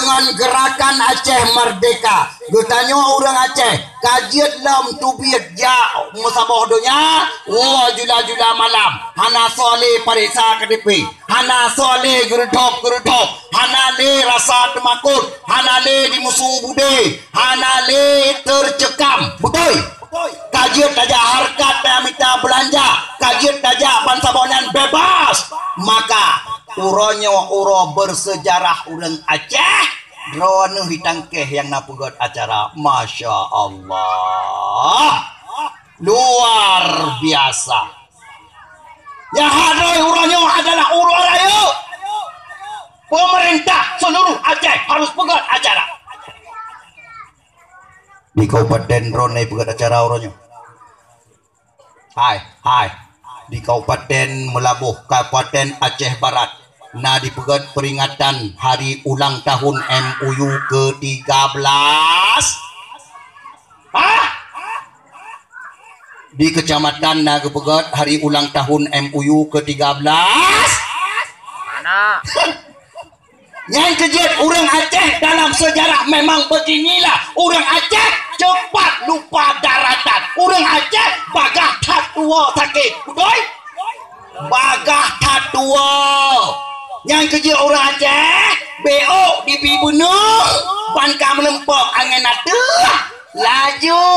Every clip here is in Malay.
dengan gerakan Aceh Merdeka. Gutanya orang Aceh kajian lam tubiat ja musabah dunia. Jula malam. Hana soleh parisa kedepi. Hana soleh gerudok. Hana le rasa temakut. Hana le di musuh bude. Hana le tercekam. Betul. Kajian saja harkat minta belanja. Kajian saja bangsa bonan bebas. Maka uro bersejarah orang Aceh drone hitangkeh yang napugot acara. Masya Allah, luar biasa. Yang hadoi uronyo adalah uro rayu. Pemerintah seluruh Aceh harus pegot acara. Di Kabupaten drone pegot acara uronyo. Hai. Di Kabupaten Melabuh, Kabupaten Aceh Barat. Nah, dipegat peringatan hari ulang tahun MUU ke-13. Di Kecamatan Nagepegat hari ulang tahun MUU ke-13. Mana? Yang kejadian orang Aceh dalam sejarah memang beginilah. Orang Aceh cepat lupa daratan. Orang Aceh bagah tatua sakit. Betul? Bagah tatua. Yang kerja orang Aceh BO di Bibunung Bangka melempok angin nata laju.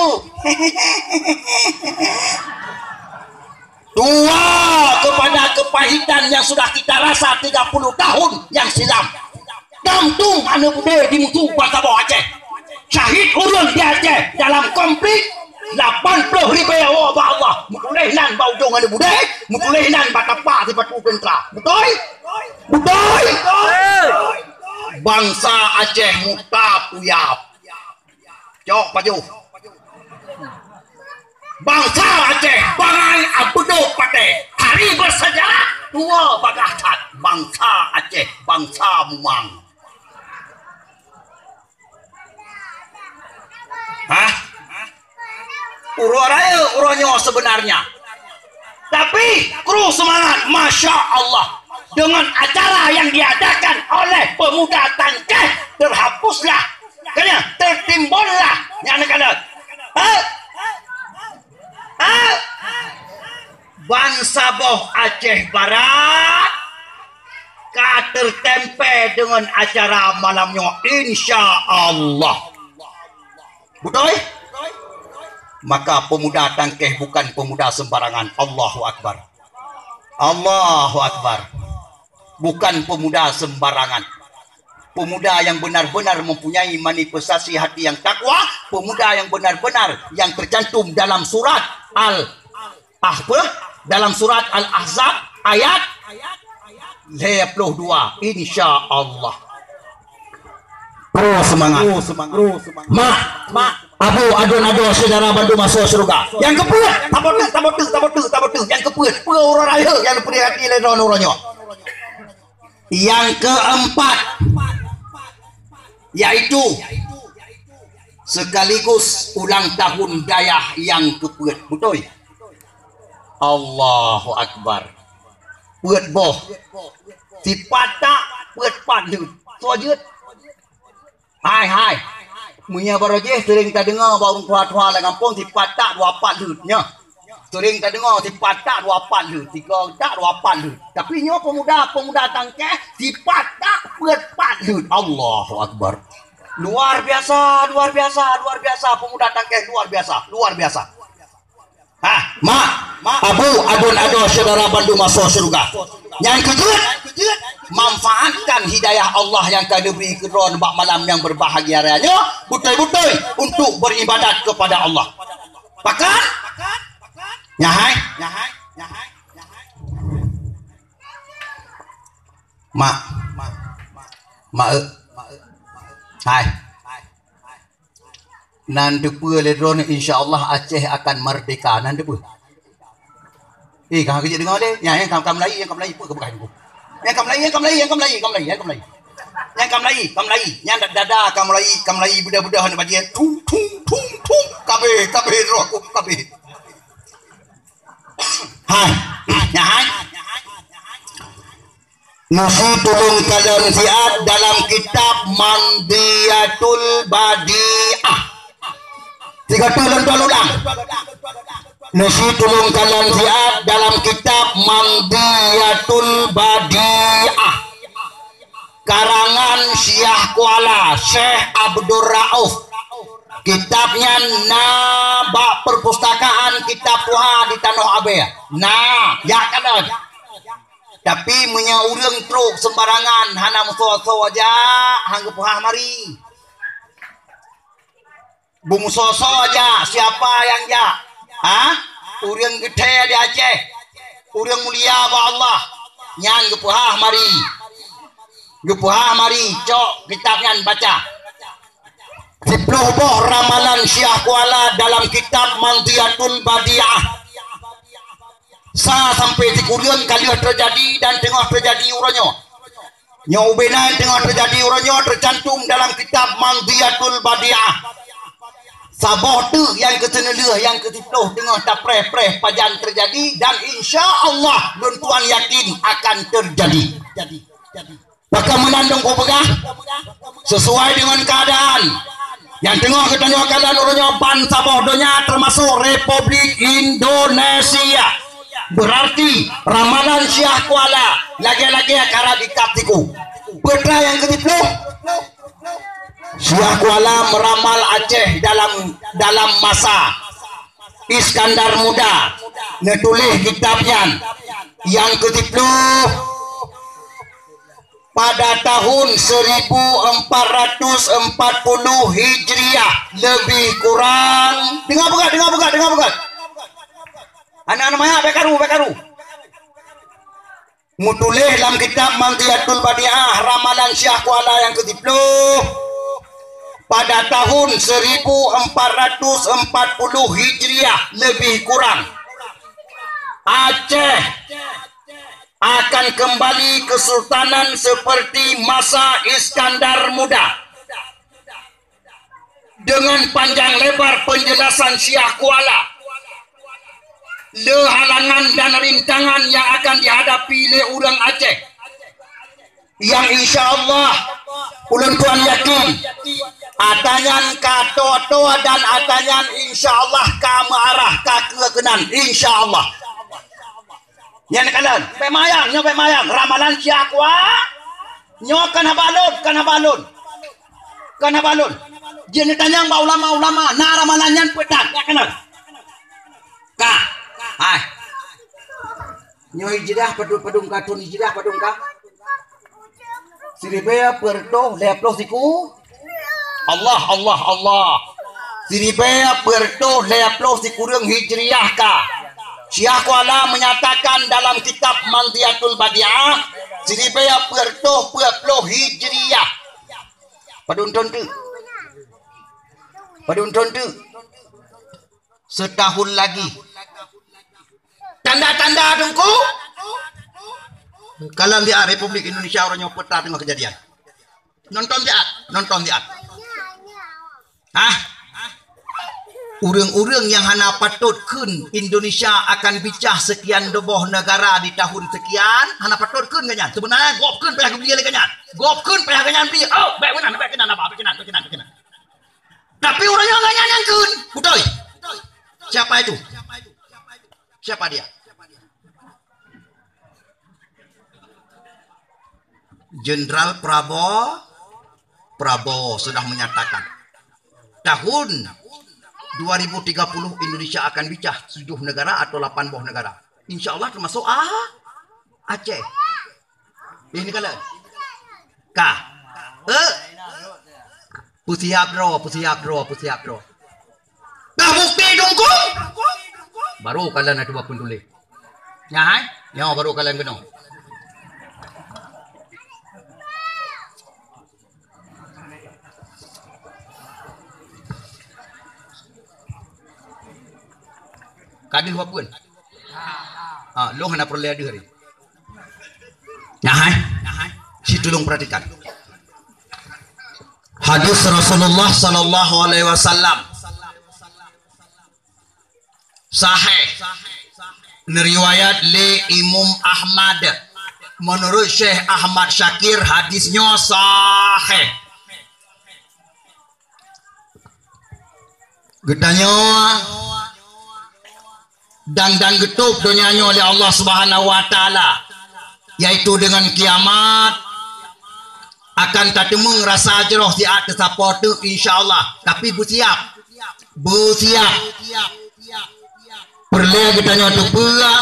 Tua kepada kepahitan yang sudah kita rasa 30 tahun yang silam. Gantung anak muda di musuh bangsa bawah Aceh. Syahid urun di Aceh dalam konflik 80,000 Allah. Mukulehinan bau jong ada budai, mukulehinan batapa di batu pentra. Betul? Bangsa Aceh muka puyap. Jok baju. Bangsa Aceh bangai abudo pate. Hari bersejarah tua bagahcat. Bangsa Aceh, bangsa Mumang. Uronyo sebenarnya. Tapi kru semangat, Masya Allah. Dengan acara yang diadakan oleh pemuda Tangkeh, terhapuslah, tertimbullah yang anak-anak. Bangsa boh Aceh Barat tertempe dengan acara malamnya, insya Allah. Betul? Maka pemuda Tangkeh bukan pemuda sembarangan. Allahu Akbar. Allahu Akbar. Bukan pemuda sembarangan. Pemuda yang benar-benar mempunyai manifestasi hati yang takwa. Pemuda yang benar-benar yang tercantum dalam surat dalam surat Al-Ahzab ayat 52. Insya Allah. Semangat. Mak. Abu adon saudara bantu masuk surga. Yang keempat, tabotu. Yang keempat, orang raya yang diberi hati oleh orang-orangnya. Yang keempat, yaitu sekaligus ulang tahun Dayah yang keempat. Betul? Allahu Akbar. Puet boh. Si patak puet pandu. Sojut. Hai. Munya barajeh sering tak dengar baru tua-tua lah kampung si patak 24 lut-nya. Sering tak dengar si patak 24 lut, 3 tak 24 lut. Tapi nyo pemuda Tangkeh si patak 24 lut. Allahu Akbar. Luar biasa pemuda Tangkeh, luar biasa. Mak, Abu adon saudara bantu masuk surga. Yang kedua, manfaatkan hidayah Allah yang kau beri kedron bak malam yang berbahagia raya betul-betul untuk beribadat kepada Allah. Pakat? Nyahai. Mak. Hai. Nanti pun ledron insya-Allah Aceh akan merdeka nanti pun. Kau kerja dengar deh. Yang kam Melayu pun kebukaan aku. Yang kam Melayu. Yang dada kam Melayu budak-budak hendak bagi tung. Kabeh roh aku kabeh. Hai. Nusi tulung kalian siat dalam kitab Mandiyatul Badi'ah. 3 tulung ulang. Nusi tulung kalian siat dalam kitab Mandiyatul Badi'ah, karangan Syekh Kuala Syekh Abdul Rauf. Kitabnya Naba Perpustakaan Kitab Tuhan di Tanah Abeh. Nah, ya kan. Tapi punya urang truk sembarangan hana muso-so aja hanggap mari. Bung soso aja siapa yang ja? Urang gede di Aceh. Urang mulia ba Allah. Nyan gepah mari. Gepah mari cok kitabnya baca. Diploboh ramalan Syekh Kuala dalam kitab Mandiyatul Badi'ah. Sampai di kurian kali terjadi dan tengah terjadi uronyo. Nyobenan tengah terjadi uronyo tercantum dalam kitab Mandiyatul Badi'ah. Saboh tu yang keteneluh yang ketiploh tengah tapreh-preh pajan terjadi dan insya Allah dan Tuhan yakin akan terjadi. Maka menandung kau pegah sesuai dengan keadaan. Yang tengah ketanya keadaan uronyo bangsa bodohnya termasuk Republik Indonesia. Berarti ramalan Syekh Kuala lagi-lagi akara dikatiku. Betra yang ketiploh Syekh Kuala meramal Aceh dalam masa Iskandar Muda. Netulis kitabnya yang ketiploh pada tahun 1440 Hijriah lebih kurang. Dengar bukan. Anak-anak maya bekaru. Mutulih dalam kitab Mandiyatul Badi'ah ramalan Syekh Kuala yang ketiploh pada tahun 1440 Hijriah lebih kurang. Aceh akan kembali kesultanan seperti masa Iskandar Muda. Dengan panjang lebar penjelasan Syekh Kuala, halangan dan rintangan yang akan dihadapi oleh orang Aceh, yang insya Allah ulun tuan yakin atanyan katoa dan atanyan insya Allah ka mengarah ka kekenan insya Allah. Yang kalian pemayang ramalan Syekh Kuala nyo kana balon jenis tanyang ba ulama na ramalannya petak ya kenal ka hai nyo ijidah padung katun ijidah padung ka siribaya perto leplos siku Allah siribaya perto leplos sikurang hijriyah ka. Syekh Kuala menyatakan dalam kitab Mandiyatul Badi'ah siribaya perto hijriyah padun tu setahun lagi tanda-tanda dengku kalau di Republik Indonesia orangnya peta tengah kejadian nonton dia urang-urang yang hana patutkeun Indonesia akan bicah sekian doboh negara di tahun sekian hana patutkeun ganyan sebenarnya gopkeun payah beli ganyan beli baik benar tapi orangnya ganyan-ganyan betul. Siapa itu? Siapa dia? Jenderal Prabowo sudah menyatakan tahun 2030 Indonesia akan bicah 7 negara atau 8 buah negara. Insya Allah termasuk Aceh. Ini kalian. Pusiap dro. Nah bukti dongku. Baru kalian ada pun tulis. Ya baru kalian kenal. Kadin wapun. Lo hana perlu lihat hari. Si tolong perhatikan. Hadis Rasulullah sallallahu alaihi wasallam sahih riwayat li Imam Ahmad menurut Syekh Ahmad Syakir hadisnya sahih. Getanya dan getup dunianya oleh Allah Subhanahu wa taala, yaitu dengan kiamat akan tatemung rasa jeroh di atas apa tu insyaallah. Tapi bersiap perlu getanya tu pula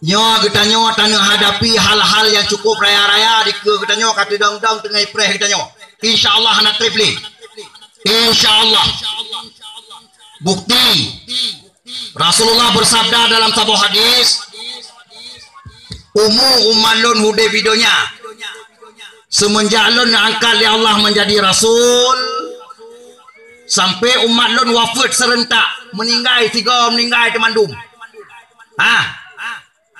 nyo getanya tanah hadapi hal-hal yang cukup raya-raya di ke getanya kata dang-dang tengah preh getanya insyaallah nak tripli insyaallah. Bukti Rasulullah bersabda dalam sebuah hadis, umalun hude videonya semenjak lun angkat oleh Allah menjadi rasul sampai umat lun wafat serentak, meninggal temandum.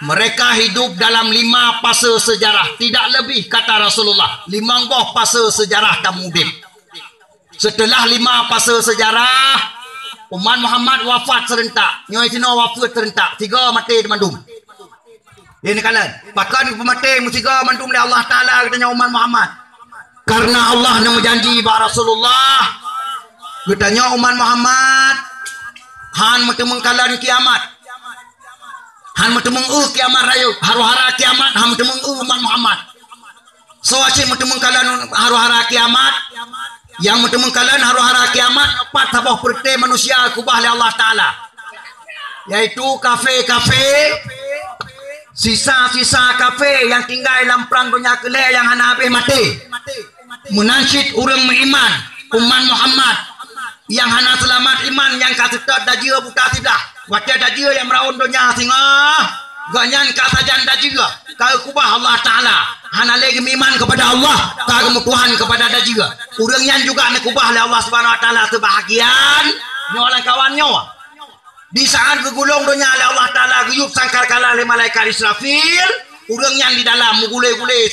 Mereka hidup dalam 5 fase sejarah, tidak lebih kata Rasulullah, 5 buah fase sejarah tamudib. Setelah 5 fase sejarah, umat Muhammad wafat serentak, nyoi sino wafat serentak, 3 mati temandum. Ini kalian bahkan pemati musiga mantum oleh Allah Ta'ala katanya umat Muhammad, karena Allah yang berjanji bahwa Rasulullah katanya umat Muhammad han bertemu kalian kiamat, han bertemu kiamat raya haru-hara kiamat, han bertemu umat Muhammad. So asyik bertemu kalian haru-hara kiamat, yang bertemu kalian haru-hara kiamat 4 sabah perti manusia kubah oleh Allah Ta'ala, yaitu kafe-kafe, sisa-sisa kafe yang tinggal dalam perang dunia kelai yang hana habis mati, menansyid orang beriman umat Muhammad yang hana selamat iman, yang kasetat dajia buta sidah wajah dajia yang meraun dunia singa ganyan kasajan dajia kau kubah Allah Ta'ala hana lagi iman kepada Allah kau Tuhan kepada dajia orang yang juga nak kubah oleh Allah Subhanahu wa taala sebahagian nyolah kawannya di saat gegulung dunia oleh Allah Ta'ala guyup sangkar kala oleh malaikat Israfil, orang yang di dalam gule-gule